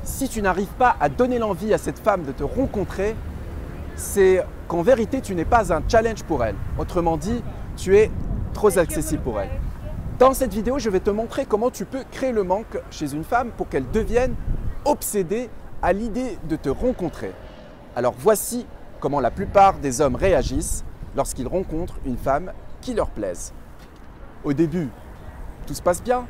Si tu n'arrives pas à donner l'envie à cette femme de te rencontrer, c'est qu'en vérité, tu n'es pas un challenge pour elle. Autrement dit, tu es trop accessible pour elle. Dans cette vidéo, je vais te montrer comment tu peux créer le manque chez une femme pour qu'elle devienne obsédée à l'idée de te rencontrer. Alors voici comment la plupart des hommes réagissent lorsqu'ils rencontrent une femme qui leur plaise. Au début, tout se passe bien,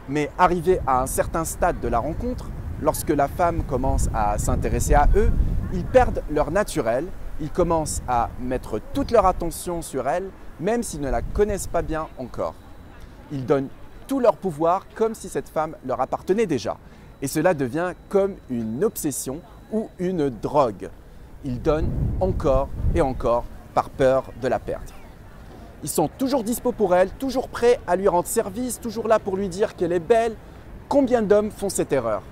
mais arrivé à un certain stade de la rencontre, lorsque la femme commence à s'intéresser à eux, ils perdent leur naturel, ils commencent à mettre toute leur attention sur elle, même s'ils ne la connaissent pas bien encore. Ils donnent tout leur pouvoir comme si cette femme leur appartenait déjà. Et cela devient comme une obsession ou une drogue. Ils donnent encore et encore par peur de la perdre. Ils sont toujours dispo pour elle, toujours prêts à lui rendre service, toujours là pour lui dire qu'elle est belle. Combien d'hommes font cette erreur?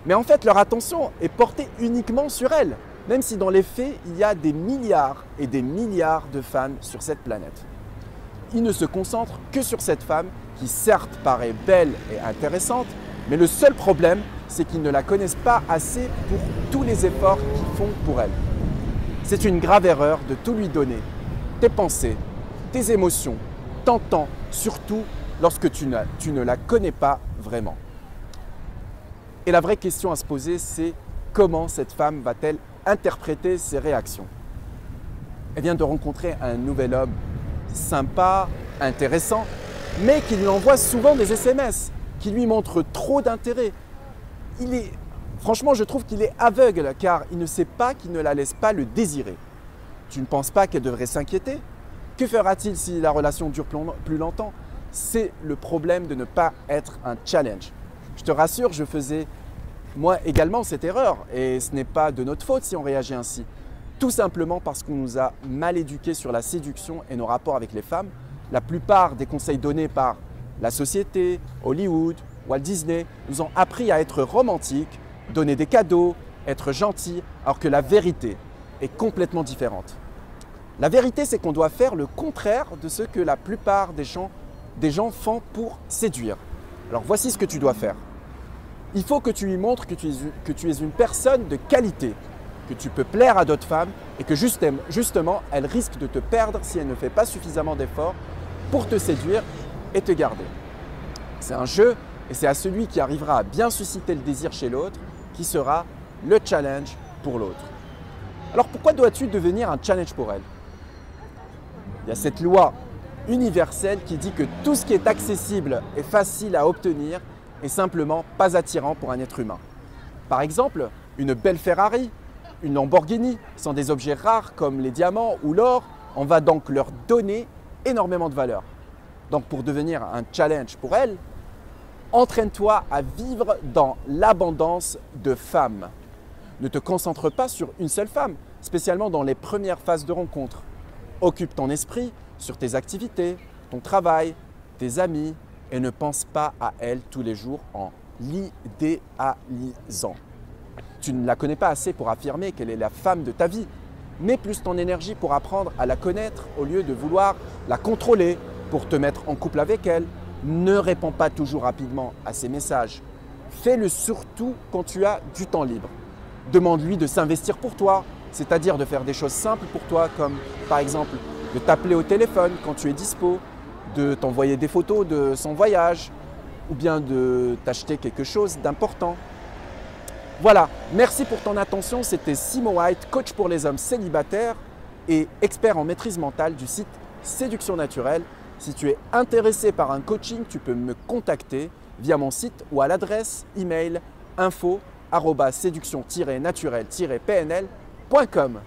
Mais en fait, leur attention est portée uniquement sur elle, même si dans les faits, il y a des milliards et des milliards de femmes sur cette planète. Ils ne se concentrent que sur cette femme qui certes paraît belle et intéressante, mais le seul problème, c'est qu'ils ne la connaissent pas assez pour tous les efforts qu'ils font pour elle. C'est une grave erreur de tout lui donner, tes pensées, tes émotions, ton temps, surtout lorsque tu ne la connais pas vraiment. Et la vraie question à se poser, c'est comment cette femme va-t-elle interpréter ses réactions? Elle vient de rencontrer un nouvel homme sympa, intéressant, mais qui lui envoie souvent des SMS, qui lui montre trop d'intérêt. Franchement, je trouve qu'il est aveugle car il ne sait pas qu'il ne la laisse pas le désirer. Tu ne penses pas qu'elle devrait s'inquiéter? Que fera-t-il si la relation dure plus longtemps? C'est le problème de ne pas être un challenge. Je te rassure, je faisais moi également cette erreur et ce n'est pas de notre faute si on réagit ainsi. Tout simplement parce qu'on nous a mal éduqués sur la séduction et nos rapports avec les femmes. La plupart des conseils donnés par la société, Hollywood, Walt Disney nous ont appris à être romantiques, donner des cadeaux, être gentils, alors que la vérité est complètement différente. La vérité, c'est qu'on doit faire le contraire de ce que la plupart des gens font pour séduire. Alors voici ce que tu dois faire. Il faut que tu lui montres que tu es une personne de qualité, que tu peux plaire à d'autres femmes et que justement, elle risque de te perdre si elle ne fait pas suffisamment d'efforts pour te séduire et te garder. C'est un jeu et c'est à celui qui arrivera à bien susciter le désir chez l'autre qui sera le challenge pour l'autre. Alors pourquoi dois-tu devenir un challenge pour elle? Il y a cette loi universelle qui dit que tout ce qui est accessible et facile à obtenir est simplement pas attirant pour un être humain. Par exemple, une belle Ferrari, une Lamborghini sont des objets rares comme les diamants ou l'or, on va donc leur donner énormément de valeur. Donc pour devenir un challenge pour elle, entraîne-toi à vivre dans l'abondance de femmes. Ne te concentre pas sur une seule femme, spécialement dans les premières phases de rencontre. Occupe ton esprit sur tes activités, ton travail, tes amis et ne pense pas à elle tous les jours en l'idéalisant. Tu ne la connais pas assez pour affirmer qu'elle est la femme de ta vie. Mets plus ton énergie pour apprendre à la connaître au lieu de vouloir la contrôler pour te mettre en couple avec elle. Ne réponds pas toujours rapidement à ses messages. Fais-le surtout quand tu as du temps libre. Demande-lui de s'investir pour toi, c'est-à-dire de faire des choses simples pour toi comme par exemple de t'appeler au téléphone quand tu es dispo, de t'envoyer des photos de son voyage ou bien de t'acheter quelque chose d'important. Voilà, merci pour ton attention. C'était Simo White, coach pour les hommes célibataires et expert en maîtrise mentale du site Séduction Naturelle. Si tu es intéressé par un coaching, tu peux me contacter via mon site ou à l'adresse email info@séduction-naturelle-pnl.com.